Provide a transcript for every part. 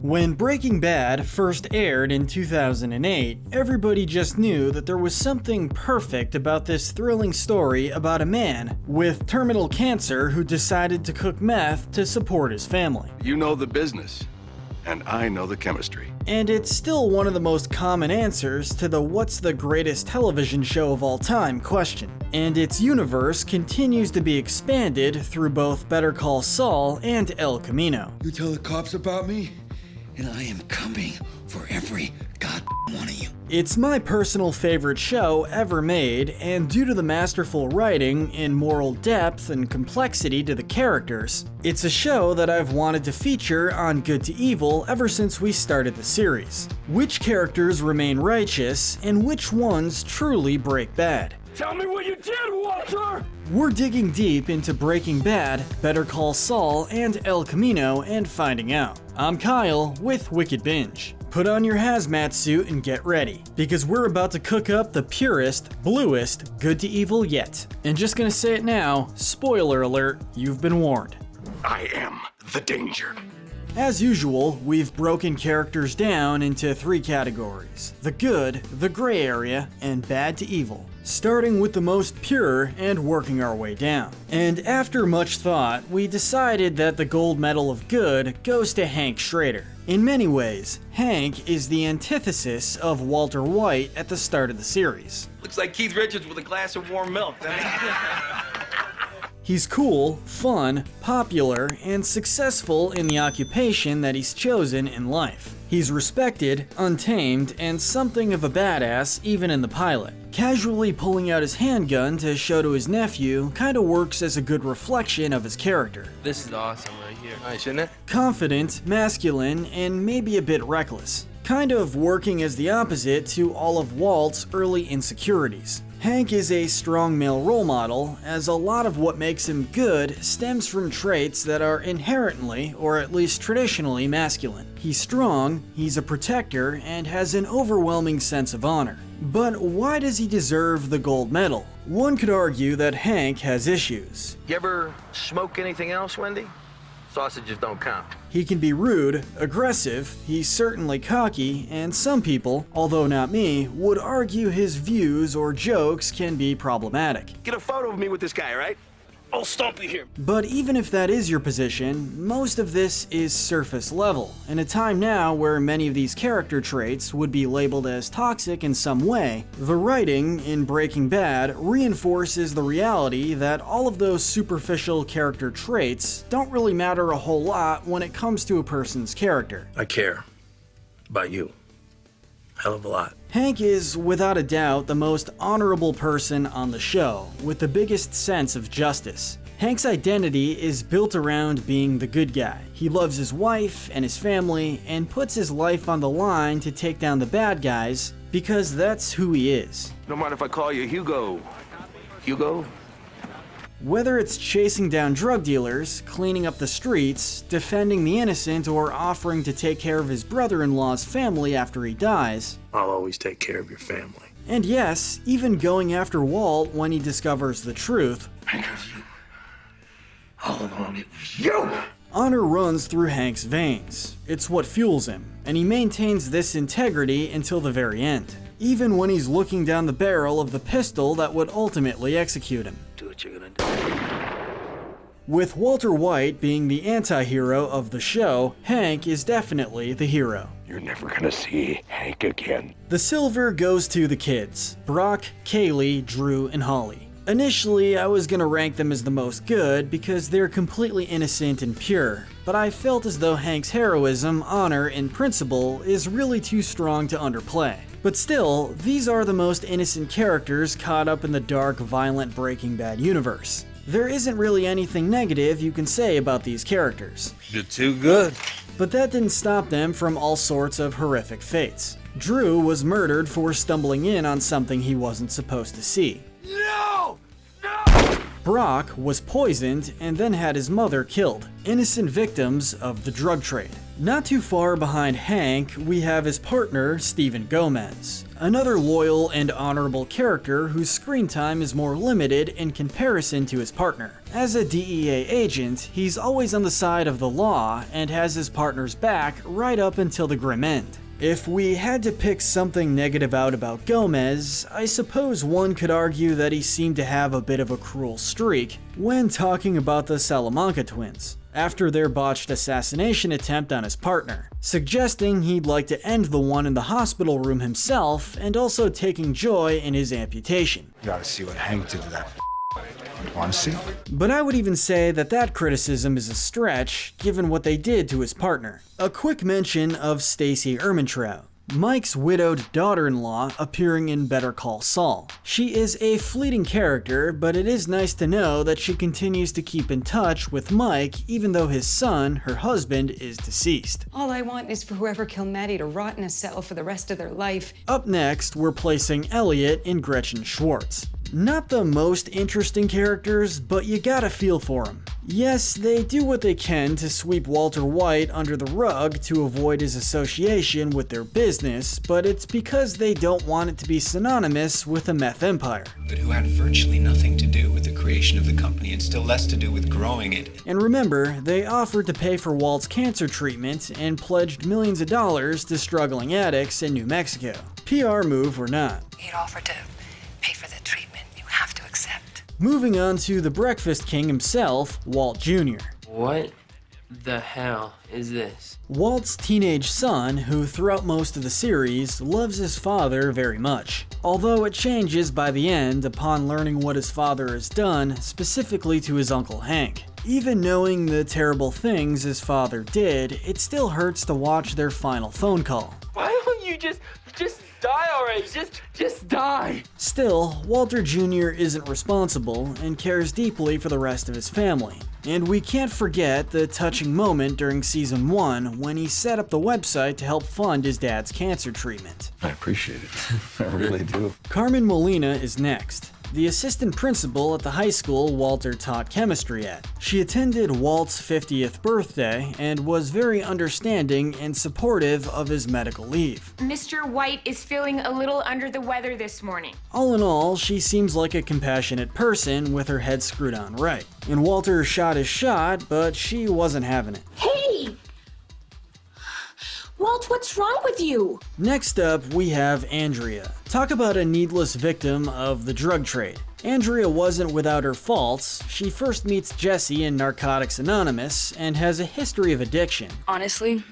When Breaking Bad first aired in 2008, everybody just knew that there was something perfect about this thrilling story about a man with terminal cancer who decided to cook meth to support his family. You know the business, and I know the chemistry. And it's still one of the most common answers to the "what's the greatest television show of all time" question. And its universe continues to be expanded through both Better Call Saul and El Camino. You tell the cops about me, and I am coming for every one of you. It's my personal favorite show ever made, and due to the masterful writing and moral depth and complexity to the characters, it's a show that I've wanted to feature on Good to Evil ever since we started the series. Which characters remain righteous, and which ones truly break bad? Tell me what you did, Walter! We're digging deep into Breaking Bad, Better Call Saul, and El Camino and finding out. I'm Kyle with Wicked Binge. Put on your hazmat suit and get ready, because we're about to cook up the purest, bluest Good to Evil yet. And just gonna say it now, spoiler alert, you've been warned. I am the danger. As usual, we've broken characters down into 3 categories: the good, the gray area, and bad to evil. Starting with the most pure and working our way down. And after much thought, we decided that the gold medal of good goes to Hank Schrader. In many ways, Hank is the antithesis of Walter White at the start of the series. Looks like Keith Richards with a glass of warm milk. He's cool, fun, popular, and successful in the occupation that he's chosen in life. He's respected, untamed, and something of a badass even in the pilot. Casually pulling out his handgun to show to his nephew kinda works as a good reflection of his character. This is awesome right here. Nice, isn't it? Confident, masculine, and maybe a bit reckless. Kind of working as the opposite to all of Walt's early insecurities. Hank is a strong male role model, as a lot of what makes him good stems from traits that are inherently, or at least traditionally, masculine. He's strong, he's a protector, and has an overwhelming sense of honor. But why does he deserve the gold medal? One could argue that Hank has issues. You ever smoke anything else, Wendy? Sausages don't count. He can be rude, aggressive, he's certainly cocky, and some people, although not me, would argue his views or jokes can be problematic. Get a photo of me with this guy, right? I'll stomp you here. But even if that is your position, most of this is surface level, in a time now where many of these character traits would be labeled as toxic in some way. The writing in Breaking Bad reinforces the reality that all of those superficial character traits don't really matter a whole lot when it comes to a person's character. I care about you. Hell of a lot. Hank is, without a doubt, the most honorable person on the show, with the biggest sense of justice. Hank's identity is built around being the good guy. He loves his wife and his family, and puts his life on the line to take down the bad guys, because that's who he is. Don't mind if I call you Hugo. Hugo? Whether it's chasing down drug dealers, cleaning up the streets, defending the innocent, or offering to take care of his brother-in-law's family after he dies. I'll always take care of your family. And yes, even going after Walt when he discovers the truth. Because you. All along it was you! Honor runs through Hank's veins. It's what fuels him, and he maintains this integrity until the very end. Even when he's looking down the barrel of the pistol that would ultimately execute him. Do what you're gonna do. With Walter White being the anti-hero of the show, Hank is definitely the hero. You're never gonna see Hank again. The silver goes to the kids: Brock, Kaylee, Drew, and Holly. Initially, I was gonna rank them as the most good because they're completely innocent and pure, but I felt as though Hank's heroism, honor, and principle is really too strong to underplay. But still, these are the most innocent characters caught up in the dark, violent Breaking Bad universe. There isn't really anything negative you can say about these characters. You're too good. But that didn't stop them from all sorts of horrific fates. Drew was murdered for stumbling in on something he wasn't supposed to see. No! No! Brock was poisoned and then had his mother killed, innocent victims of the drug trade. Not too far behind Hank, we have his partner, Stephen Gomez. another loyal and honorable character whose screen time is more limited in comparison to his partner. As a DEA agent, he's always on the side of the law and has his partner's back right up until the grim end. If we had to pick something negative out about Gomez, I suppose one could argue that he seemed to have a bit of a cruel streak when talking about the Salamanca twins after their botched assassination attempt on his partner, suggesting he'd like to end the one in the hospital room himself and also taking joy in his amputation. You gotta see what Hank did to that. Want to see? But I would even say that that criticism is a stretch, given what they did to his partner. A quick mention of Stacey Ehrmantraut, Mike's widowed daughter-in-law appearing in Better Call Saul. She is a fleeting character, but it is nice to know that she continues to keep in touch with Mike even though his son, her husband, is deceased. All I want is for whoever killed Maddie to rot in a cell for the rest of their life. Up next, we're placing Elliot and Gretchen Schwartz. Not the most interesting characters, but you gotta feel for them. Yes, they do what they can to sweep Walter White under the rug to avoid his association with their business, but it's because they don't want it to be synonymous with a meth empire. But who had virtually nothing to do with the creation of the company and still less to do with growing it. And remember, they offered to pay for Walt's cancer treatment and pledged millions of dollars to struggling addicts in New Mexico. PR move or not. He'd offered to pay for the treatment. You have to accept. Moving on to the Breakfast King himself, Walt Jr. What the hell is this? Walt's teenage son, who throughout most of the series loves his father very much. Although it changes by the end upon learning what his father has done, specifically to his Uncle Hank. Even knowing the terrible things his father did, it still hurts to watch their final phone call. Why don't you just die already? Just die. Still, Walter Jr. isn't responsible and cares deeply for the rest of his family. And we can't forget the touching moment during season 1 when he set up the website to help fund his dad's cancer treatment. I appreciate it. I really do. Carmen Molina is next, the assistant principal at the high school Walter taught chemistry at. She attended Walt's 50th birthday and was very understanding and supportive of his medical leave. Mr. White is feeling a little under the weather this morning. All in all, she seems like a compassionate person with her head screwed on right. And Walter shot his shot, but she wasn't having it. Hey! Walt, what's wrong with you? Next up, we have Andrea. Talk about a needless victim of the drug trade. Andrea wasn't without her faults. She first meets Jesse in Narcotics Anonymous and has a history of addiction. Honestly,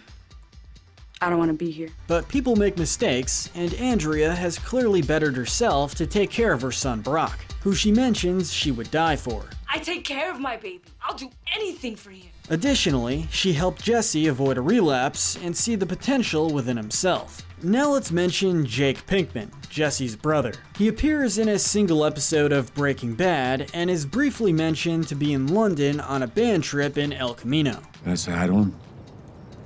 I don't want to be here. But people make mistakes, and Andrea has clearly bettered herself to take care of her son Brock, who she mentions she would die for. I take care of my baby. I'll do anything for him. Additionally, she helped Jesse avoid a relapse and see the potential within himself. Now let's mention Jake Pinkman, Jesse's brother. He appears in a single episode of Breaking Bad and is briefly mentioned to be in London on a band trip in El Camino. Can I say hi to him?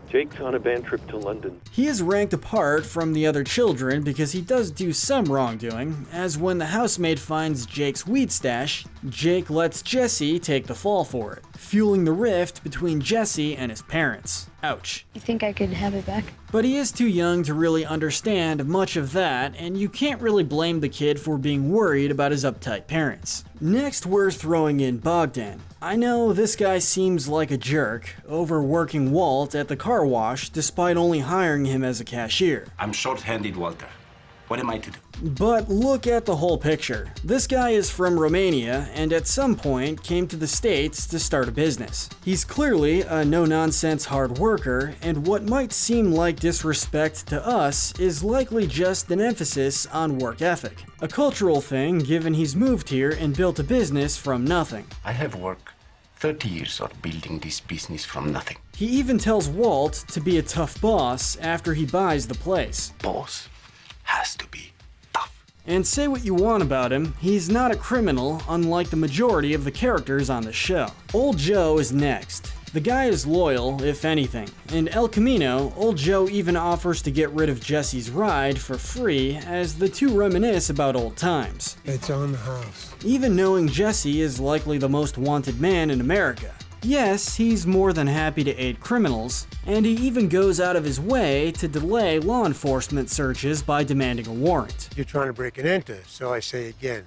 Jake's on a band trip to London. He is ranked apart from the other children because he does do some wrongdoing, as when the housemaid finds Jake's weed stash, Jake lets Jesse take the fall for it, fueling the rift between Jesse and his parents. Ouch. You think I could have it back? But he is too young to really understand much of that, and you can't really blame the kid for being worried about his uptight parents. Next, we're throwing in Bogdan. I know this guy seems like a jerk, overworking Walt at the car wash despite only hiring him as a cashier. I'm short-handed, Walter. What am I to do? But look at the whole picture. This guy is from Romania and at some point came to the States to start a business. He's clearly a no-nonsense hard worker, and what might seem like disrespect to us is likely just an emphasis on work ethic. A cultural thing given he's moved here and built a business from nothing. I have worked 30 years on building this business from nothing. He even tells Walt to be a tough boss after he buys the place. Boss has to be tough. And say what you want about him, he's not a criminal, unlike the majority of the characters on the show. Old Joe is next. The guy is loyal, if anything. In El Camino, Old Joe even offers to get rid of Jesse's ride for free as the two reminisce about old times. It's on the house. Even knowing Jesse is likely the most wanted man in America. Yes, he's more than happy to aid criminals, and he even goes out of his way to delay law enforcement searches by demanding a warrant. You're trying to break and enter, so I say again,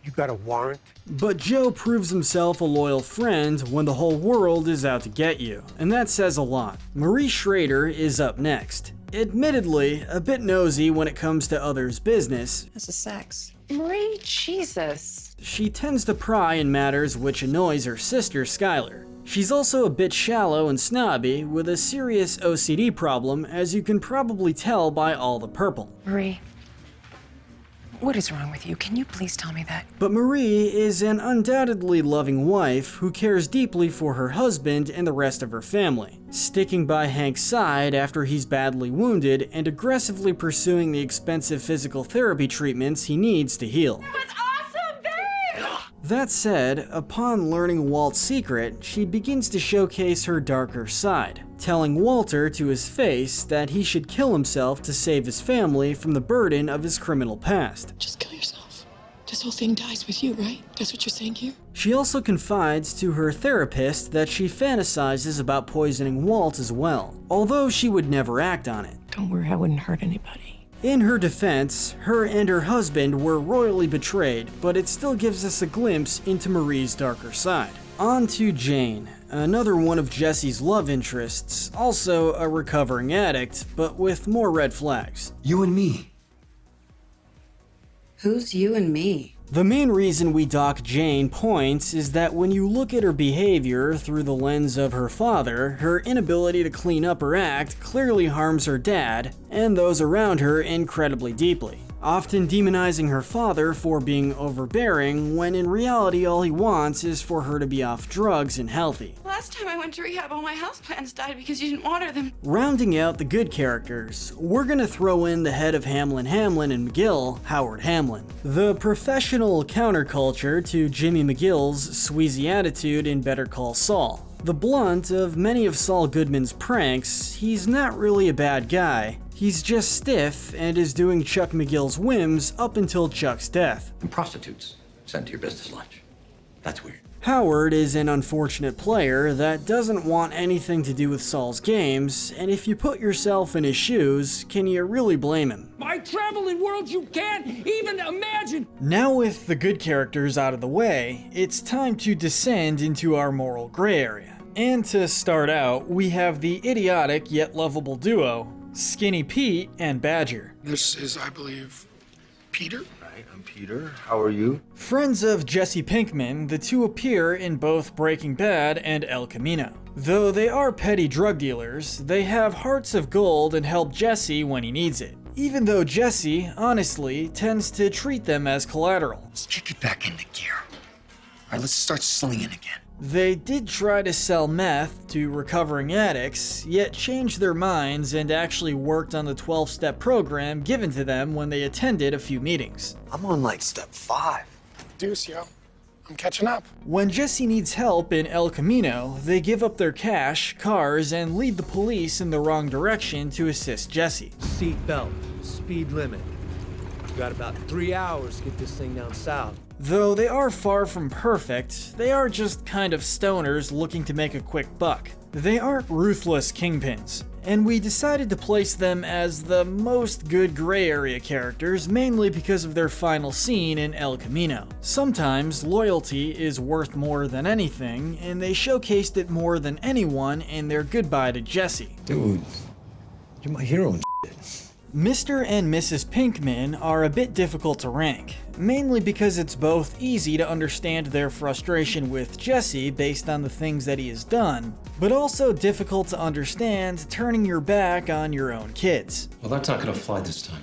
you got a warrant? But Joe proves himself a loyal friend when the whole world is out to get you, and that says a lot. Marie Schrader is up next. Admittedly, a bit nosy when it comes to others' business. This is sex. Marie, Jesus. She tends to pry in matters which annoys her sister Skylar. She's also a bit shallow and snobby with a serious OCD problem, as you can probably tell by all the purple. Marie, what is wrong with you? Can you please tell me that? But Marie is an undoubtedly loving wife who cares deeply for her husband and the rest of her family, sticking by Hank's side after he's badly wounded and aggressively pursuing the expensive physical therapy treatments he needs to heal. That was awesome, babe! That said, upon learning Walt's secret, she begins to showcase her darker side, telling Walter to his face that he should kill himself to save his family from the burden of his criminal past. Just kill yourself. This whole thing dies with you, right? That's what you're saying here? She also confides to her therapist that she fantasizes about poisoning Walt as well, although she would never act on it. Don't worry, I wouldn't hurt anybody. In her defense, her and her husband were royally betrayed, but it still gives us a glimpse into Marie's darker side. On to Jane, another one of Jesse's love interests, also a recovering addict, but with more red flags. You and me. Who's you and me? The main reason we dock Jane points is that when you look at her behavior through the lens of her father, her inability to clean up her act clearly harms her dad and those around her incredibly deeply, often demonizing her father for being overbearing when in reality all he wants is for her to be off drugs and healthy. Last time I went to rehab, all my houseplants died because you didn't water them. Rounding out the good characters, we're gonna throw in the head of Hamlin and McGill, Howard Hamlin. The professional counterculture to Jimmy McGill's sleazy attitude in Better Call Saul. The blunt of many of Saul Goodman's pranks, he's not really a bad guy. He's just stiff and is doing Chuck McGill's whims up until Chuck's death. And prostitutes sent to your business lunch. That's weird. Howard is an unfortunate player that doesn't want anything to do with Saul's games, and if you put yourself in his shoes, can you really blame him? I travel in worlds you can't even imagine! Now with the good characters out of the way, it's time to descend into our moral gray area. And to start out, we have the idiotic yet lovable duo, Skinny Pete and Badger. This is, I believe, Peter? Right, I'm Peter. How are you? Friends of Jesse Pinkman, the two appear in both Breaking Bad and El Camino. Though they are petty drug dealers, they have hearts of gold and help Jesse when he needs it. Even though Jesse, honestly, tends to treat them as collateral. Let's kick it back into gear. All right, let's start slinging again. They did try to sell meth to recovering addicts, yet changed their minds and actually worked on the 12-step program given to them when they attended a few meetings. I'm on like step 5. Deuce, yo. I'm catching up. When Jesse needs help in El Camino, they give up their cash, cars, and lead the police in the wrong direction to assist Jesse. Seat belt, speed limit. We've got about 3 hours to get this thing down south. Though they are far from perfect, they are just kind of stoners looking to make a quick buck. They aren't ruthless kingpins, and we decided to place them as the most good gray area characters mainly because of their final scene in El Camino. Sometimes loyalty is worth more than anything, and they showcased it more than anyone in their goodbye to Jesse. Dude, you're my hero and shit. Mr. and Mrs. Pinkman are a bit difficult to rank, mainly because it's both easy to understand their frustration with Jesse based on the things that he has done, but also difficult to understand turning your back on your own kids. Well, that's not gonna fly this time.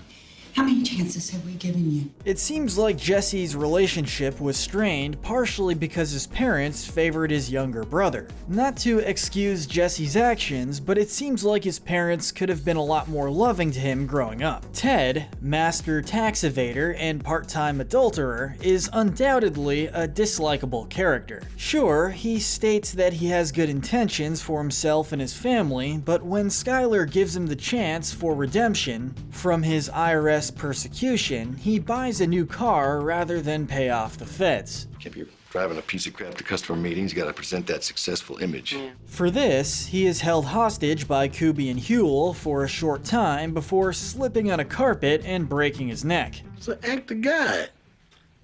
How many chances have we given you? It seems like Jesse's relationship was strained partially because his parents favored his younger brother. Not to excuse Jesse's actions, but it seems like his parents could have been a lot more loving to him growing up. Ted, master tax evader and part-time adulterer, is undoubtedly a dislikable character. Sure, he states that he has good intentions for himself and his family, but when Skylar gives him the chance for redemption from his IRS persecution, he buys a new car rather than pay off the feds. Kip, you're Driving a piece of crap to customer meetings, you gotta present that successful image. For this, he is held hostage by Kuby and Huel for a short time before slipping on a carpet and breaking his neck. It's an actor guy.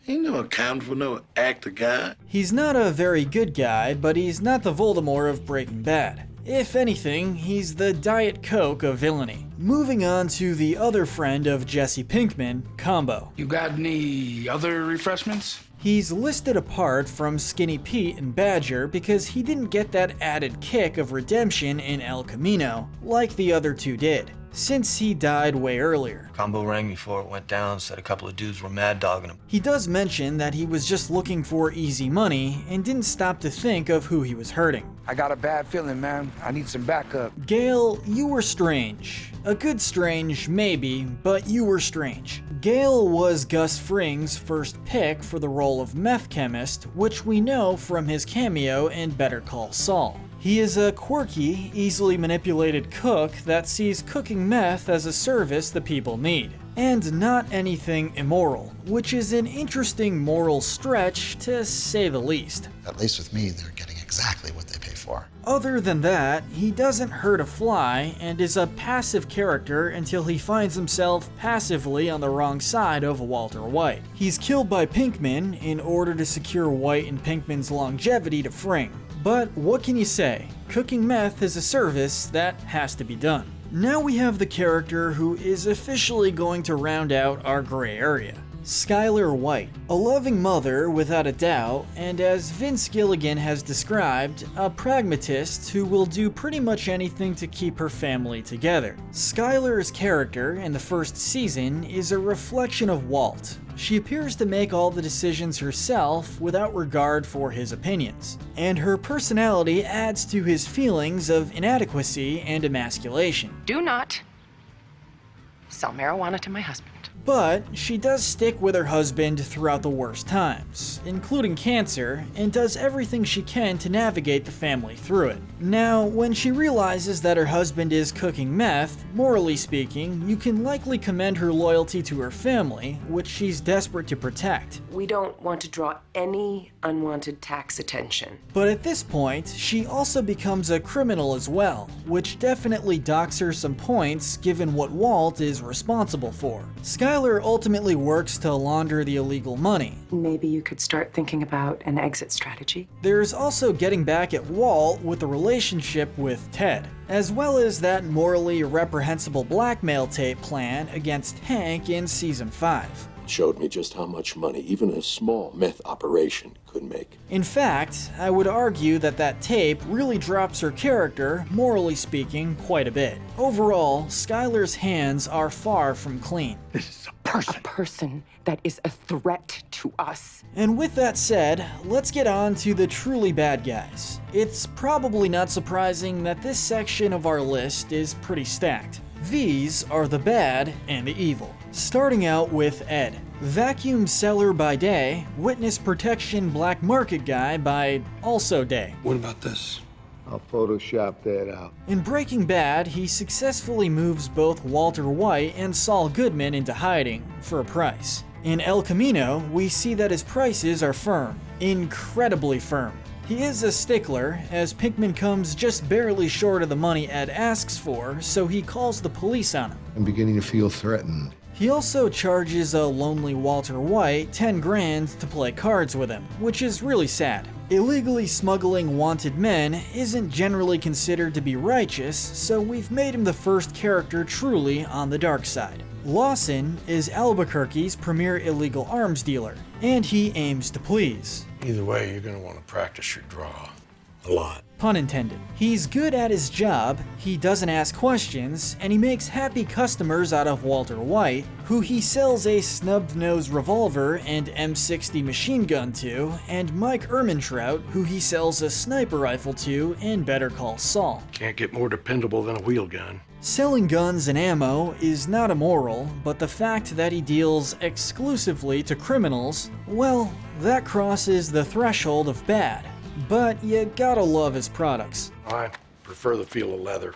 Ain't no accounting for no actor guy. He's not a very good guy, but he's not the Voldemort of Breaking Bad. If anything, he's the Diet Coke of villainy. Moving on to the other friend of Jesse Pinkman, Combo. You got any other refreshments? He's listed apart from Skinny Pete and Badger because he didn't get that added kick of redemption in El Camino, like the other two did, since he died way earlier. Combo rang me before it went down, said a couple of dudes were mad dogging him. He does mention that he was just looking for easy money and didn't stop to think of who he was hurting. I got a bad feeling, man. I need some backup. Gale, you were strange. A good strange, maybe, but you were strange. Gale was Gus Fring's first pick for the role of meth chemist, which we know from his cameo in Better Call Saul. He is a quirky, easily manipulated cook that sees cooking meth as a service the people need, and not anything immoral, which is an interesting moral stretch to say the least. At least with me, they're getting exactly what they pay for. Other than that, he doesn't hurt a fly and is a passive character until he finds himself passively on the wrong side of Walter White. He's killed by Pinkman in order to secure White and Pinkman's longevity to Fring. But what can you say? Cooking meth is a service that has to be done. Now we have the character who is officially going to round out our gray area. Skylar White, a loving mother without a doubt, and as Vince Gilligan has described, a pragmatist who will do pretty much anything to keep her family together. Skylar's character in the first season is a reflection of Walt. She appears to make all the decisions herself without regard for his opinions, and her personality adds to his feelings of inadequacy and emasculation. Do not sell marijuana to my husband. But she does stick with her husband throughout the worst times, including cancer, and does everything she can to navigate the family through it. Now, when she realizes that her husband is cooking meth, morally speaking, you can likely commend her loyalty to her family, which she's desperate to protect. We don't want to draw any unwanted tax attention. But at this point, she also becomes a criminal as well, which definitely docks her some points given what Walt is responsible for. Skylar ultimately works to launder the illegal money. Maybe you could start thinking about an exit strategy. There's also getting back at Walt with the relationship with Ted, as well as that morally reprehensible blackmail tape plan against Hank in Season 5. Showed me just how much money even a small meth operation could make. In fact, I would argue that that tape really drops her character, morally speaking, quite a bit. Overall, Skylar's hands are far from clean. This is a person. A person that is a threat to us. And with that said, let's get on to the truly bad guys. It's probably not surprising that this section of our list is pretty stacked. These are the bad and the evil. Starting out with Ed. Vacuum seller by day, witness protection black market guy by also day. What about this? I'll Photoshop that out. In Breaking Bad, he successfully moves both Walter White and Saul Goodman into hiding for a price. In El Camino, we see that his prices are firm, incredibly firm. He is a stickler, as Pinkman comes just barely short of the money Ed asks for, so he calls the police on him. I'm beginning to feel threatened. He also charges a lonely Walter White 10 grand to play cards with him, which is really sad. Illegally smuggling wanted men isn't generally considered to be righteous, so we've made him the first character truly on the dark side. Lawson is Albuquerque's premier illegal arms dealer, and he aims to please. Either way, you're gonna want to practice your draw. A lot. Pun intended. He's good at his job, he doesn't ask questions, and he makes happy customers out of Walter White, who he sells a snub-nosed revolver and M60 machine gun to, and Mike Ehrmantraut, who he sells a sniper rifle to in Better Call Saul. Can't get more dependable than a wheel gun. Selling guns and ammo is not immoral, but the fact that he deals exclusively to criminals, well, that crosses the threshold of bad. But you gotta love his products. I prefer the feel of leather.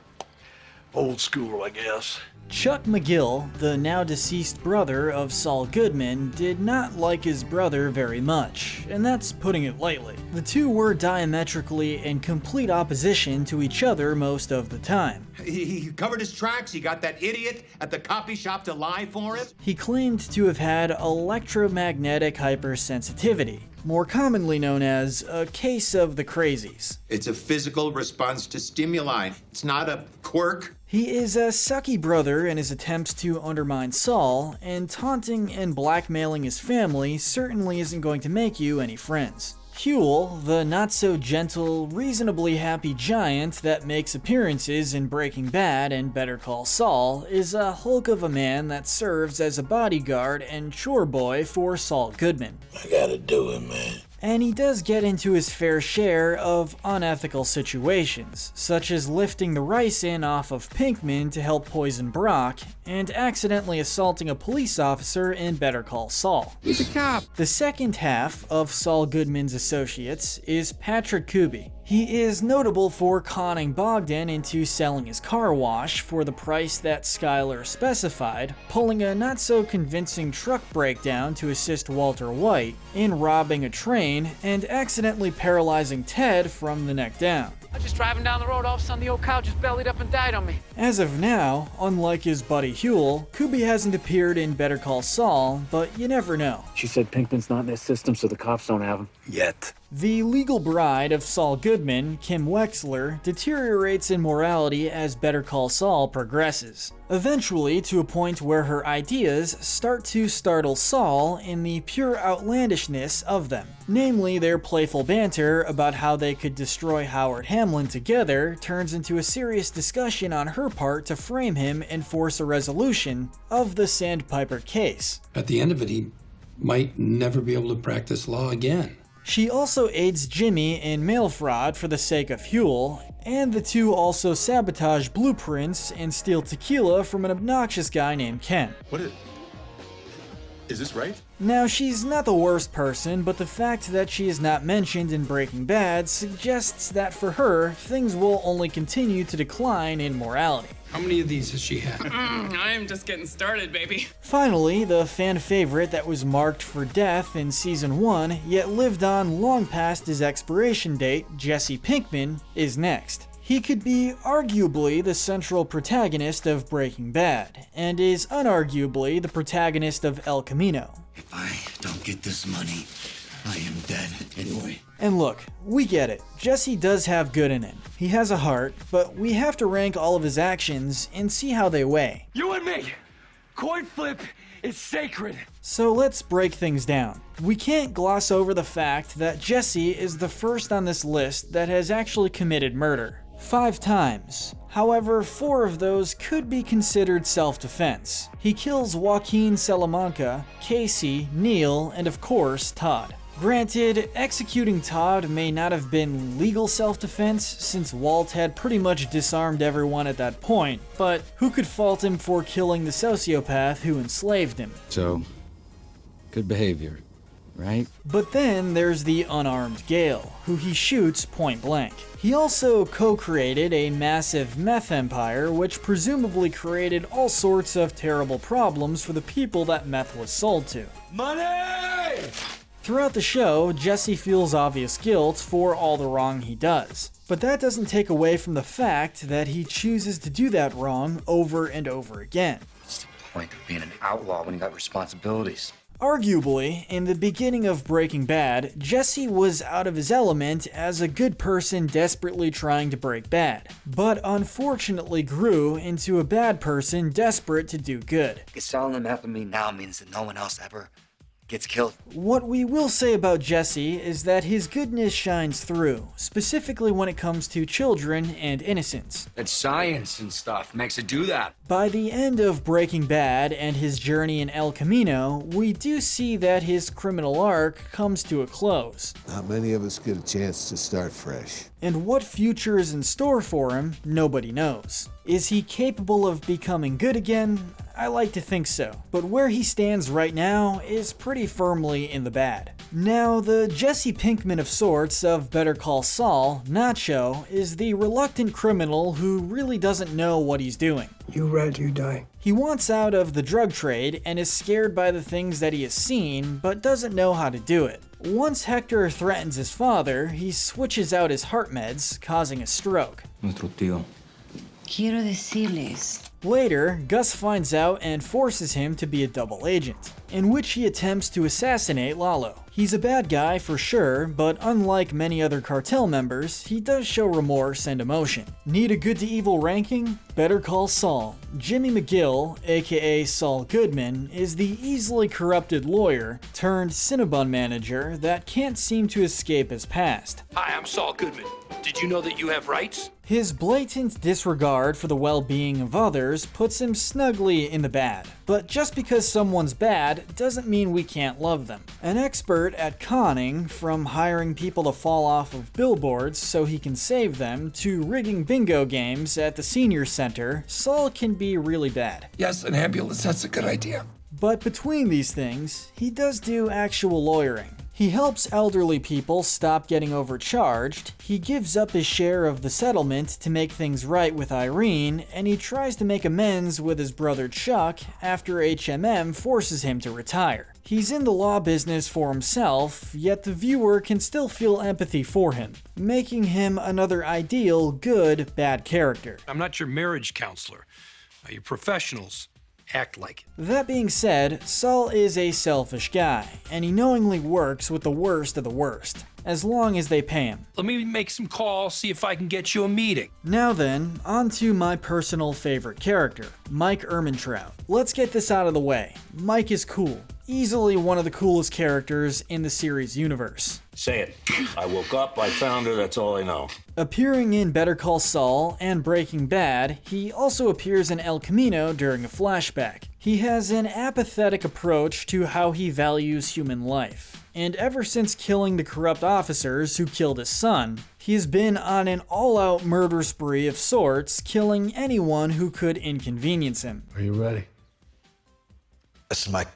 Old school, I guess. Chuck McGill, the now deceased brother of Saul Goodman, did not like his brother very much, and that's putting it lightly. The two were diametrically in complete opposition to each other most of the time. He covered his tracks. He got that idiot at the copy shop to lie for him. He claimed to have had electromagnetic hypersensitivity, more commonly known as a case of the crazies. It's a physical response to stimuli. It's not a quirk. He is a sucky brother in his attempts to undermine Saul, and taunting and blackmailing his family certainly isn't going to make you any friends. Huel, the not-so-gentle, reasonably happy giant that makes appearances in Breaking Bad and Better Call Saul, is a hulk of a man that serves as a bodyguard and chore boy for Saul Goodman. I gotta do it, man. And he does get into his fair share of unethical situations, such as lifting the ricin off of Pinkman to help poison Brock, and accidentally assaulting a police officer in Better Call Saul. He's a cop. The second half of Saul Goodman's associates is Patrick Kuby. He is notable for conning Bogdan into selling his car wash for the price that Skyler specified, pulling a not-so-convincing truck breakdown to assist Walter White in robbing a train, and accidentally paralyzing Ted from the neck down. I was just driving down the road, all of a sudden the old cow just bellied up and died on me. As of now, unlike his buddy Huel, Kuby hasn't appeared in Better Call Saul, but you never know. She said Pinkman's not in their system, so the cops don't have him. Yet. The legal bride of Saul Goodman, Kim Wexler, deteriorates in morality as Better Call Saul progresses, eventually to a point where her ideas start to startle Saul in the pure outlandishness of them. Namely, their playful banter about how they could destroy Howard Hamlin together turns into a serious discussion on her part to frame him and force a resolution of the Sandpiper case. At the end of it, he might never be able to practice law again. She also aids Jimmy in mail fraud for the sake of Huel, and the two also sabotage blueprints and steal tequila from an obnoxious guy named Ken. What is this right? Now, she's not the worst person, but the fact that she is not mentioned in Breaking Bad suggests that for her, things will only continue to decline in morality. How many of these has she had? I am just getting started, baby. Finally, the fan favorite that was marked for death in Season 1, yet lived on long past his expiration date, Jesse Pinkman, is next. He could be arguably the central protagonist of Breaking Bad, and is unarguably the protagonist of El Camino. If I don't get this money, I am dead anyway. And look, we get it. Jesse does have good in him. He has a heart, but we have to rank all of his actions and see how they weigh. You and me, coin flip is sacred. So let's break things down. We can't gloss over the fact that Jesse is the first on this list that has actually committed murder. 5 times. However, 4 of those could be considered self-defense. He kills Joaquin Salamanca, Casey, Neil, and of course, Todd. Granted, executing Todd may not have been legal self-defense, since Walt had pretty much disarmed everyone at that point, but who could fault him for killing the sociopath who enslaved him? So, good behavior, right? But then there's the unarmed Gale, who he shoots point blank. He also co-created a massive meth empire, which presumably created all sorts of terrible problems for the people that meth was sold to. Money! Throughout the show, Jesse feels obvious guilt for all the wrong he does. But that doesn't take away from the fact that he chooses to do that wrong over and over again. What's the point of being an outlaw when you got responsibilities? Arguably, in the beginning of Breaking Bad, Jesse was out of his element as a good person desperately trying to break bad, but unfortunately grew into a bad person desperate to do good. Selling them after me now means that no one else ever gets killed. What we will say about Jesse is that his goodness shines through, specifically when it comes to children and innocence. That science and stuff makes it do that. By the end of Breaking Bad and his journey in El Camino, we do see that his criminal arc comes to a close. Not many of us get a chance to start fresh. And what future is in store for him, nobody knows. Is he capable of becoming good again? I like to think so, but where he stands right now is pretty firmly in the bad. Now, the Jesse Pinkman of sorts of Better Call Saul, Nacho, is the reluctant criminal who really doesn't know what he's doing. You red, you die. He wants out of the drug trade and is scared by the things that he has seen, but doesn't know how to do it. Once Hector threatens his father, he switches out his heart meds, causing a stroke. Nuestro tío. Quiero decirles. Later, Gus finds out and forces him to be a double agent, in which he attempts to assassinate Lalo. He's a bad guy for sure, but unlike many other cartel members, he does show remorse and emotion. Need a good to evil ranking? Better Call Saul. Jimmy McGill, aka Saul Goodman, is the easily corrupted lawyer turned Cinnabon manager that can't seem to escape his past. Hi, I'm Saul Goodman. Did you know that you have rights? His blatant disregard for the well-being of others puts him snugly in the bad. But just because someone's bad doesn't mean we can't love them. An expert at conning, from hiring people to fall off of billboards so he can save them, to rigging bingo games at the senior center, Saul can be really bad. Yes, an ambulance, that's a good idea. But between these things, he does do actual lawyering. He helps elderly people stop getting overcharged, he gives up his share of the settlement to make things right with Irene, and he tries to make amends with his brother Chuck after HMM forces him to retire. He's in the law business for himself, yet the viewer can still feel empathy for him, making him another ideal, good, bad character. I'm not your marriage counselor. You're professionals. Act like it. That being said, Saul is a selfish guy, and he knowingly works with the worst of the worst, as long as they pay him. Let me make some calls, see if I can get you a meeting. Now then, on to my personal favorite character, Mike Ehrmantraut. Let's get this out of the way. Mike is cool. Easily one of the coolest characters in the series universe. Say it. I woke up, I found her, that's all I know. Appearing in Better Call Saul and Breaking Bad, he also appears in El Camino during a flashback. He has an apathetic approach to how he values human life. And ever since killing the corrupt officers who killed his son, he has been on an all-out murder spree of sorts, killing anyone who could inconvenience him. Are you ready? This is Mike.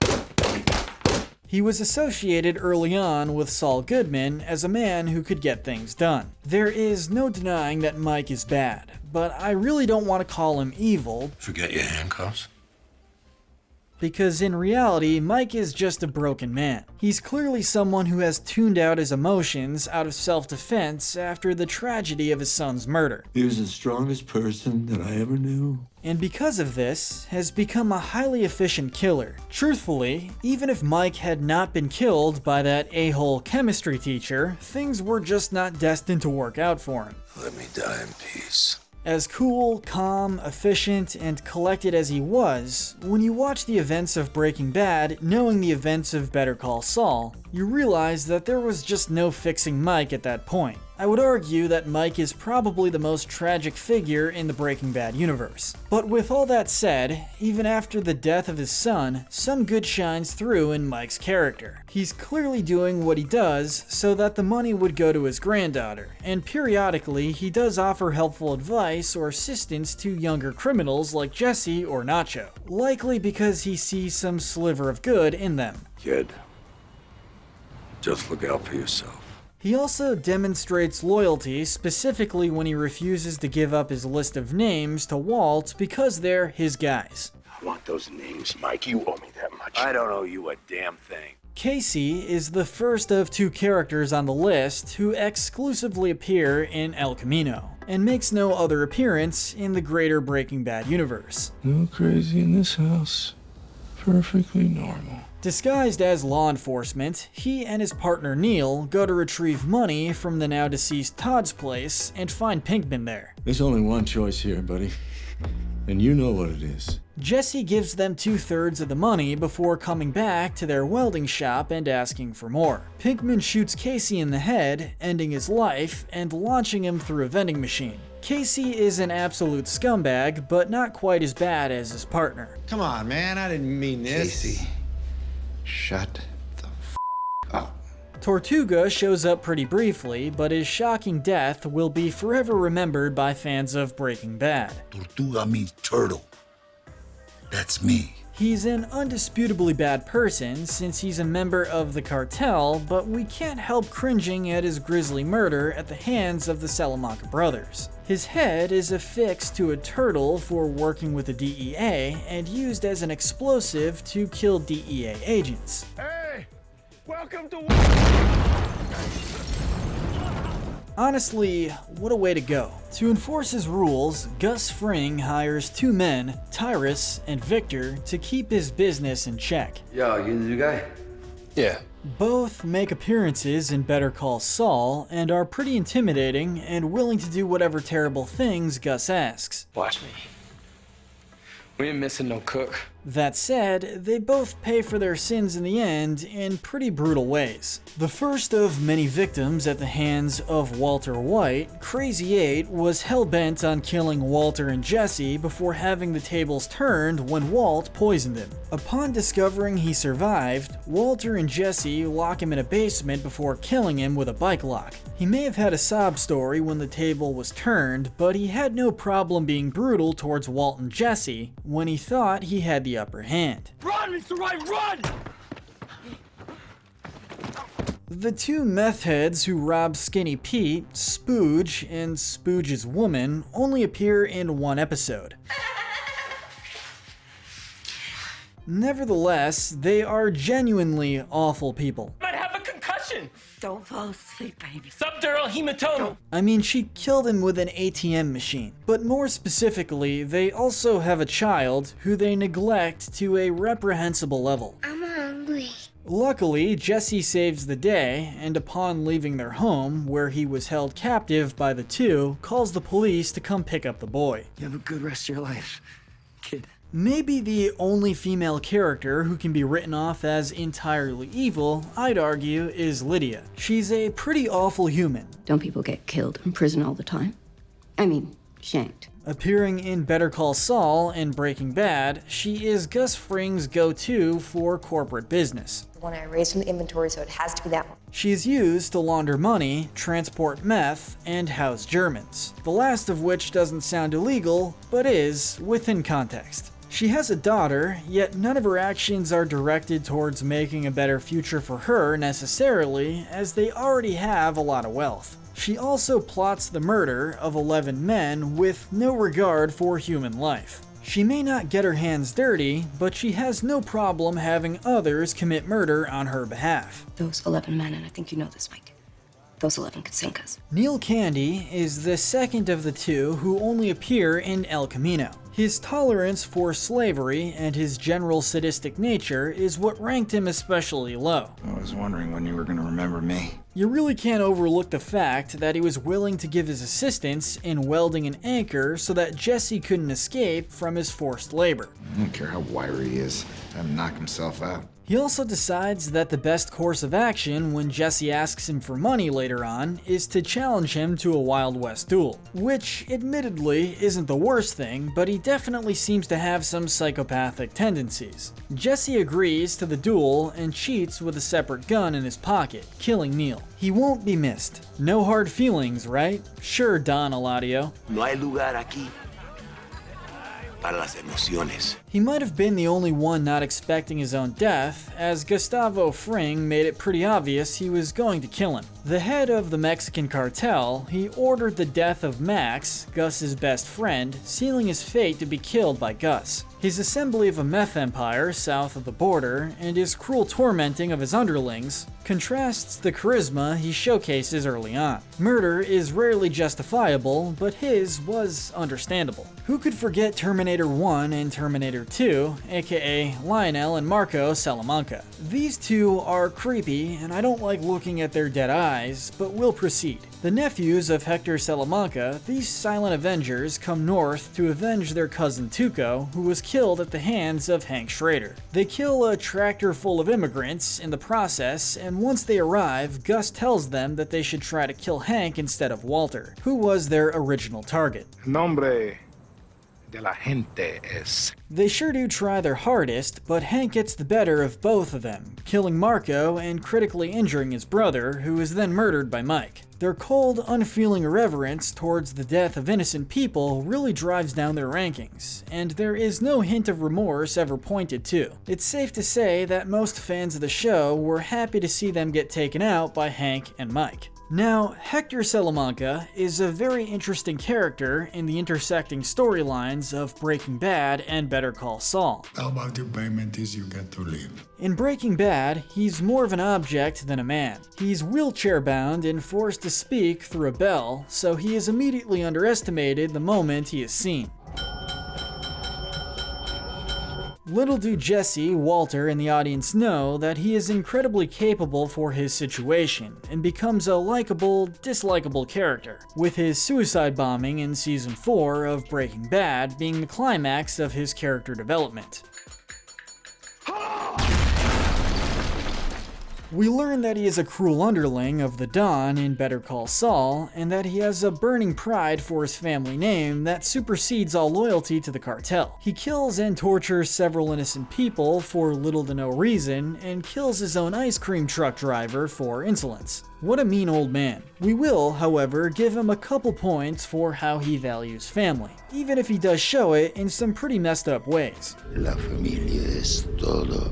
He was associated early on with Saul Goodman as a man who could get things done. There is no denying that Mike is bad, but I really don't want to call him evil. Forget your handcuffs? Because in reality, Mike is just a broken man. He's clearly someone who has tuned out his emotions out of self-defense after the tragedy of his son's murder. He was the strongest person that I ever knew. And because of this, has become a highly efficient killer. Truthfully, even if Mike had not been killed by that a-hole chemistry teacher, things were just not destined to work out for him. Let me die in peace. As cool, calm, efficient, and collected as he was, when you watch the events of Breaking Bad, knowing the events of Better Call Saul, you realize that there was just no fixing Mike at that point. I would argue that Mike is probably the most tragic figure in the Breaking Bad universe. But with all that said, even after the death of his son, some good shines through in Mike's character. He's clearly doing what he does so that the money would go to his granddaughter, and periodically he does offer helpful advice or assistance to younger criminals like Jesse or Nacho, likely because he sees some sliver of good in them. Kid, just look out for yourself. He also demonstrates loyalty, specifically when he refuses to give up his list of names to Walt because they're his guys. I want those names, Mike. You owe me that much. I don't owe you a damn thing. Casey is the first of two characters on the list who exclusively appear in El Camino, and makes no other appearance in the greater Breaking Bad universe. No crazy in this house. Perfectly normal. Disguised as law enforcement, he and his partner Neil go to retrieve money from the now deceased Todd's place and find Pinkman there. There's only one choice here, buddy. And you know what it is. Jesse gives them 2/3 of the money before coming back to their welding shop and asking for more. Pinkman shoots Casey in the head, ending his life and launching him through a vending machine. Casey is an absolute scumbag, but not quite as bad as his partner. Come on, man, I didn't mean this. Casey, shut the up. Tortuga shows up pretty briefly, but his shocking death will be forever remembered by fans of Breaking Bad. Tortuga means turtle. That's me. He's an undisputably bad person since he's a member of the cartel, but we can't help cringing at his grisly murder at the hands of the Salamanca brothers. His head is affixed to a turtle for working with the DEA and used as an explosive to kill DEA agents. Hey! Welcome to... Honestly, what a way to go. To enforce his rules, Gus Fring hires two men, Tyrus and Victor, to keep his business in check. Yo, you the new guy? Yeah. Both make appearances in Better Call Saul and are pretty intimidating and willing to do whatever terrible things Gus asks. Watch me. We ain't missing no cook. That said, they both pay for their sins in the end in pretty brutal ways. The first of many victims at the hands of Walter White, Crazy 8 was hell-bent on killing Walter and Jesse before having the tables turned when Walt poisoned him. Upon discovering he survived, Walter and Jesse lock him in a basement before killing him with a bike lock. He may have had a sob story when the table was turned, but he had no problem being brutal towards Walt and Jesse when he thought he had the upper hand. Run, Mr. White, run! The two meth heads who rob Skinny Pete, Spooge, and Spooge's woman only appear in one episode. Nevertheless, they are genuinely awful people. Might have a concussion. Don't fall asleep, baby. Subdural hematoma. I mean, she killed him with an ATM machine. But more specifically, they also have a child who they neglect to a reprehensible level. I'm hungry. Luckily, Jesse saves the day, and upon leaving their home, where he was held captive by the two, calls the police to come pick up the boy. You have a good rest of your life, kid. Maybe the only female character who can be written off as entirely evil, I'd argue, is Lydia. She's a pretty awful human. Don't people get killed in prison all the time? I mean, shanked. Appearing in Better Call Saul and Breaking Bad, she is Gus Fring's go-to for corporate business. One I raised from the inventory, so it has to be that one. She's used to launder money, transport meth, and house Germans. The last of which doesn't sound illegal, but is within context. She has a daughter, yet none of her actions are directed towards making a better future for her necessarily, as they already have a lot of wealth. She also plots the murder of 11 men with no regard for human life. She may not get her hands dirty, but she has no problem having others commit murder on her behalf. Those 11 men, and I think you know this, Mike. Those 11 Kasinkas. Neil Candy is the second of the two who only appear in El Camino. His tolerance for slavery and his general sadistic nature is what ranked him especially low. I was wondering when you were going to remember me. You really can't overlook the fact that he was willing to give his assistance in welding an anchor so that Jesse couldn't escape from his forced labor. I don't care how wiry he is. Have him knock himself out. He also decides that the best course of action when Jesse asks him for money later on is to challenge him to a Wild West duel, which admittedly isn't the worst thing, but he definitely seems to have some psychopathic tendencies. Jesse agrees to the duel and cheats with a separate gun in his pocket, killing Neil. He won't be missed. No hard feelings, right? Sure, Don Eladio. No hay lugar aquí para las emociones. He might have been the only one not expecting his own death, as Gustavo Fring made it pretty obvious he was going to kill him. The head of the Mexican cartel, he ordered the death of Max, Gus's best friend, sealing his fate to be killed by Gus. His assembly of a meth empire south of the border, and his cruel tormenting of his underlings, contrasts the charisma he showcases early on. Murder is rarely justifiable, but his was understandable. Who could forget Terminator 1 and Terminator 2, aka Lionel and Marco Salamanca? These two are creepy, and I don't like looking at their dead eyes, but we'll proceed. The nephews of Hector Salamanca, these silent avengers come north to avenge their cousin Tuco, who was killed at the hands of Hank Schrader. They kill a tractor full of immigrants in the process, and once they arrive, Gus tells them that they should try to kill Hank instead of Walter, who was their original target. Nombre de la gente es... They sure do try their hardest, but Hank gets the better of both of them, killing Marco and critically injuring his brother, who is then murdered by Mike. Their cold, unfeeling irreverence towards the death of innocent people really drives down their rankings, and there is no hint of remorse ever pointed to. It's safe to say that most fans of the show were happy to see them get taken out by Hank and Mike. Now, Hector Salamanca is a very interesting character in the intersecting storylines of Breaking Bad and Better Call Saul. How about your payment is you get to leave? In Breaking Bad, he's more of an object than a man. He's wheelchair-bound and forced to speak through a bell, so he is immediately underestimated the moment he is seen. Little do Jesse, Walter, and the audience know that he is incredibly capable for his situation and becomes a likable, dislikable character, with his suicide bombing in Season 4 of Breaking Bad being the climax of his character development. We learn that he is a cruel underling of the Don in Better Call Saul, and that he has a burning pride for his family name that supersedes all loyalty to the cartel. He kills and tortures several innocent people for little to no reason, and kills his own ice cream truck driver for insolence. What a mean old man. We will, however, give him a couple points for how he values family, even if he does show it in some pretty messed up ways. La familia es todo.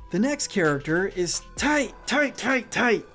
The next character is tight.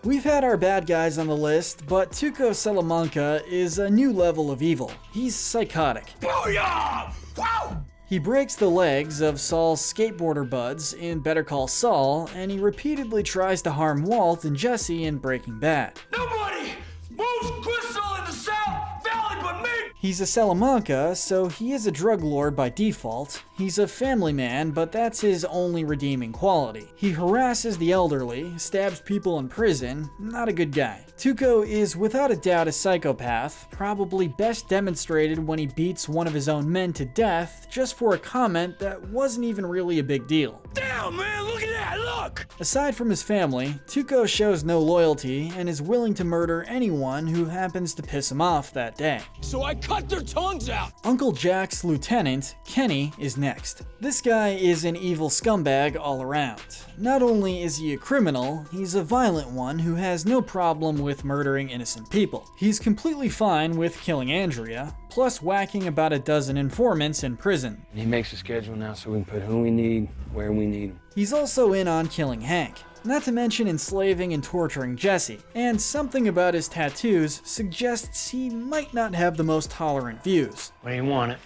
We've had our bad guys on the list, but Tuco Salamanca is a new level of evil. He's psychotic. Booyah! Wow! He breaks the legs of Saul's skateboarder buds in Better Call Saul, and he repeatedly tries to harm Walt and Jesse in Breaking Bad. Nobody moves crystal in the South Valley but me! He's a Salamanca, so he is a drug lord by default. He's a family man, but that's his only redeeming quality. He harasses the elderly, stabs people in prison, not a good guy. Tuco is without a doubt a psychopath, probably best demonstrated when he beats one of his own men to death just for a comment that wasn't even really a big deal. Damn, man, look at that, look! Aside from his family, Tuco shows no loyalty and is willing to murder anyone who happens to piss him off that day. So I cut their tongues out! Uncle Jack's lieutenant, Kenny, is next. This guy is an evil scumbag all around. Not only is he a criminal, he's a violent one who has no problem with murdering innocent people. He's completely fine with killing Andrea, plus whacking about a dozen informants in prison. He makes a schedule now so we can put who we need, where we need him. He's also in on killing Hank. Not to mention enslaving and torturing Jesse, and something about his tattoos suggests he might not have the most tolerant views. Where you want it?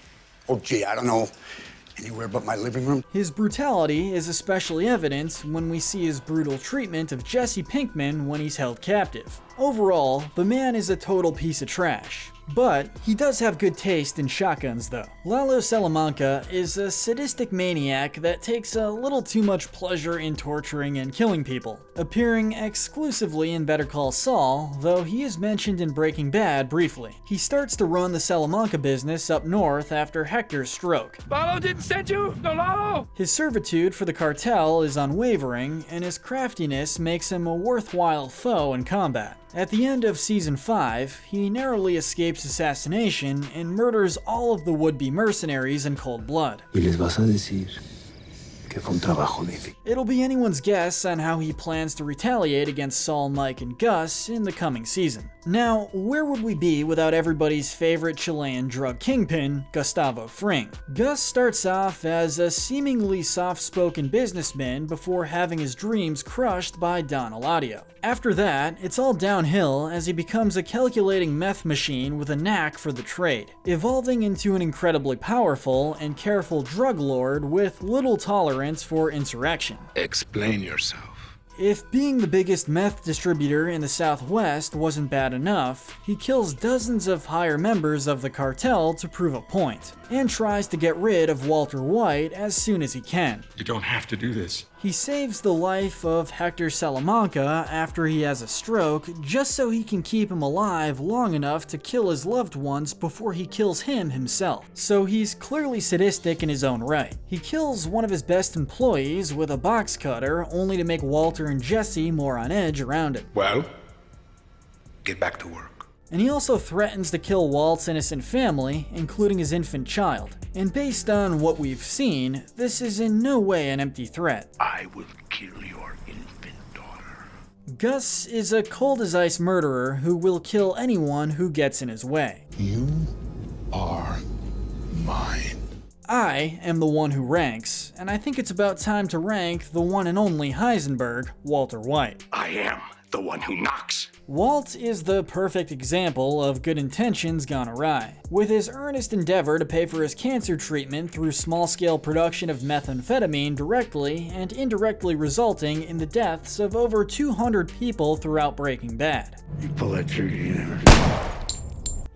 Oh gee, I don't know. Anywhere but my living room? His brutality is especially evident when we see his brutal treatment of Jesse Pinkman when he's held captive. Overall, the man is a total piece of trash. But he does have good taste in shotguns though. Lalo Salamanca is a sadistic maniac that takes a little too much pleasure in torturing and killing people, appearing exclusively in Better Call Saul, though he is mentioned in Breaking Bad briefly. He starts to run the Salamanca business up north after Hector's stroke. Lalo didn't send you? No, Lalo! His servitude for the cartel is unwavering, and his craftiness makes him a worthwhile foe in combat. At the end of Season 5, he narrowly escapes assassination and murders all of the would-be mercenaries in cold blood. Y les vas a decir que fue un trabajo difícil. It'll be anyone's guess on how he plans to retaliate against Saul, Mike, and Gus in the coming season. Now, where would we be without everybody's favorite Chilean drug kingpin, Gustavo Fring? Gus starts off as a seemingly soft-spoken businessman before having his dreams crushed by Don Eladio. After that, it's all downhill as he becomes a calculating meth machine with a knack for the trade, evolving into an incredibly powerful and careful drug lord with little tolerance for insurrection. Explain yourself. If being the biggest meth distributor in the Southwest wasn't bad enough, he kills dozens of higher members of the cartel to prove a point, and tries to get rid of Walter White as soon as he can. You don't have to do this. He saves the life of Hector Salamanca after he has a stroke, just so he can keep him alive long enough to kill his loved ones before he kills him himself. So he's clearly sadistic in his own right. He kills one of his best employees with a box cutter, only to make Walter and Jesse more on edge around him. Well, get back to work. And he also threatens to kill Walt's innocent family, including his infant child. And based on what we've seen, this is in no way an empty threat. I will kill your infant daughter. Gus is a cold-as-ice murderer who will kill anyone who gets in his way. You are mine. I am the one who ranks, and I think it's about time to rank the one and only Heisenberg, Walter White. I am the one who knocks. Walt is the perfect example of good intentions gone awry. With his earnest endeavor to pay for his cancer treatment through small-scale production of methamphetamine directly and indirectly resulting in the deaths of over 200 people throughout Breaking Bad. You pull that trigger, you never.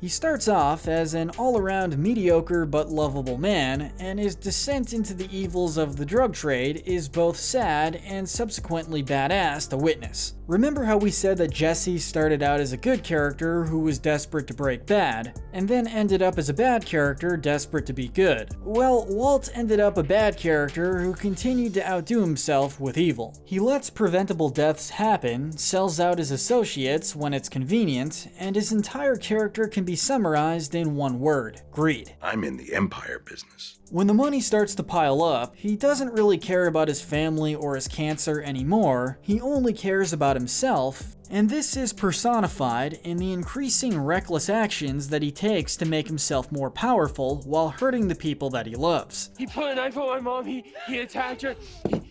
He starts off as an all-around mediocre but lovable man, and his descent into the evils of the drug trade is both sad and subsequently badass to witness. Remember how we said that Jesse started out as a good character who was desperate to break bad, and then ended up as a bad character desperate to be good? Well, Walt ended up a bad character who continued to outdo himself with evil. He lets preventable deaths happen, sells out his associates when it's convenient, and his entire character can be summarized in one word: greed. I'm in the empire business. When the money starts to pile up, he doesn't really care about his family or his cancer anymore, he only cares about himself, and this is personified in the increasing reckless actions that he takes to make himself more powerful while hurting the people that he loves. He put a knife on my mom, he attacked her,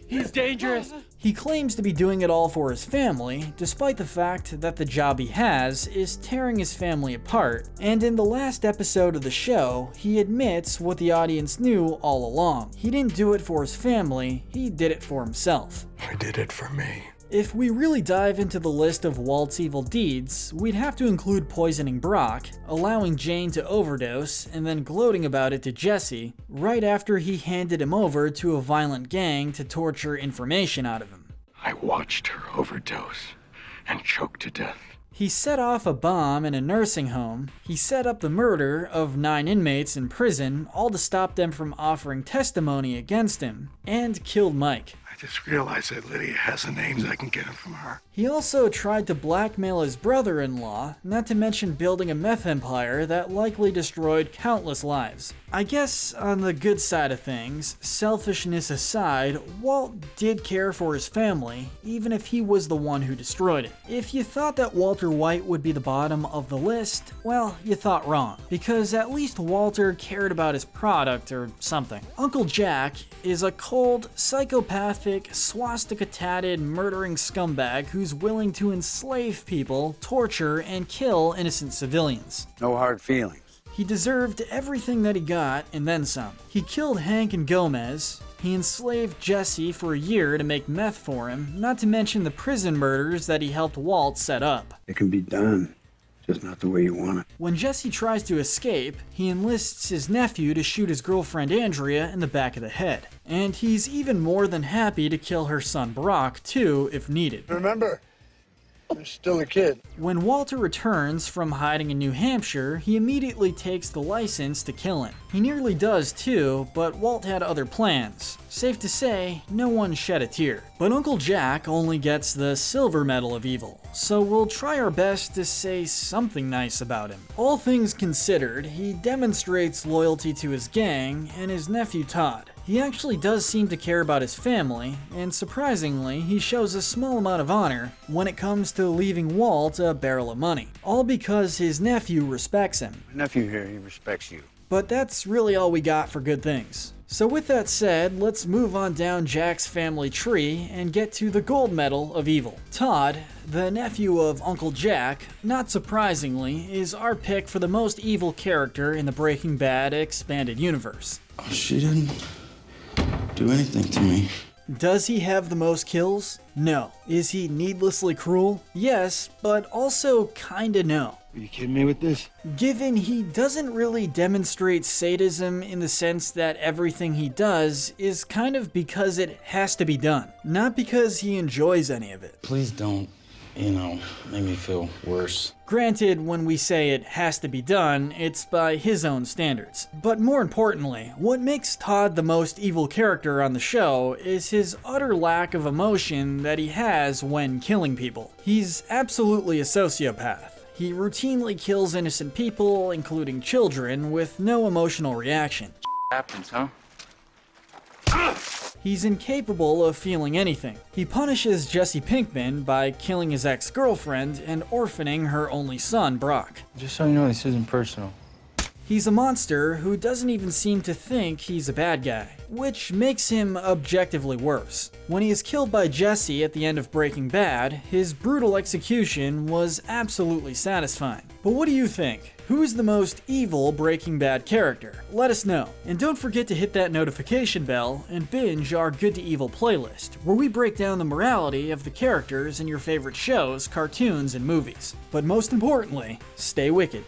he's dangerous. He claims to be doing it all for his family, despite the fact that the job he has is tearing his family apart, and in the last episode of the show, he admits what the audience knew all along. He didn't do it for his family, he did it for himself. I did it for me. If we really dive into the list of Walt's evil deeds, we'd have to include poisoning Brock, allowing Jane to overdose, and then gloating about it to Jesse, right after he handed him over to a violent gang to torture information out of him. I watched her overdose and choke to death. He set off a bomb in a nursing home, he set up the murder of 9 inmates in prison, all to stop them from offering testimony against him, and killed Mike. I just realized that Lydia has the names I can get them from her. He also tried to blackmail his brother-in-law, not to mention building a meth empire that likely destroyed countless lives. I guess on the good side of things, selfishness aside, Walt did care for his family, even if he was the one who destroyed it. If you thought that Walter White would be the bottom of the list, well, you thought wrong, because at least Walter cared about his product or something. Uncle Jack is a cold, psychopathic, swastika-tatted, murdering scumbag who's willing to enslave people, torture, and kill innocent civilians. No hard feelings. He deserved everything that he got, and then some. He killed Hank and Gomez. He enslaved Jesse for a year to make meth for him, not to mention the prison murders that he helped Walt set up. It can be done, just not the way you want it. When Jesse tries to escape, he enlists his nephew to shoot his girlfriend Andrea in the back of the head. And he's even more than happy to kill her son Brock, too, if needed. Remember, you're still a kid. When Walter returns from hiding in New Hampshire, he immediately takes the license to kill him. He nearly does too, but Walt had other plans. Safe to say, no one shed a tear. But Uncle Jack only gets the silver medal of evil, so we'll try our best to say something nice about him. All things considered, he demonstrates loyalty to his gang and his nephew Todd. He actually does seem to care about his family, and surprisingly, he shows a small amount of honor when it comes to leaving Walt a barrel of money. All because his nephew respects him. My nephew here, he respects you. But that's really all we got for good things. So with that said, let's move on down Jack's family tree and get to the gold medal of evil. Todd, the nephew of Uncle Jack, not surprisingly, is our pick for the most evil character in the Breaking Bad expanded universe. Oh, she didn't do anything to me. Does he have the most kills? No. Is he needlessly cruel? Yes, but also kinda no. Are you kidding me with this? Given he doesn't really demonstrate sadism in the sense that everything he does is kind of because it has to be done, not because he enjoys any of it. Please don't, make me feel worse. Granted, when we say it has to be done, it's by his own standards. But more importantly, what makes Todd the most evil character on the show is his utter lack of emotion that he has when killing people. He's absolutely a sociopath. He routinely kills innocent people, including children, with no emotional reaction. Happens, huh? He He's incapable of feeling anything. He punishes Jesse Pinkman by killing his ex-girlfriend and orphaning her only son, Brock. Just so you know, this isn't personal. He's a monster who doesn't even seem to think he's a bad guy, which makes him objectively worse. When he is killed by Jesse at the end of Breaking Bad, his brutal execution was absolutely satisfying. But what do you think? Who is the most evil Breaking Bad character? Let us know. And don't forget to hit that notification bell and binge our Good to Evil playlist, where we break down the morality of the characters in your favorite shows, cartoons, and movies. But most importantly, stay wicked.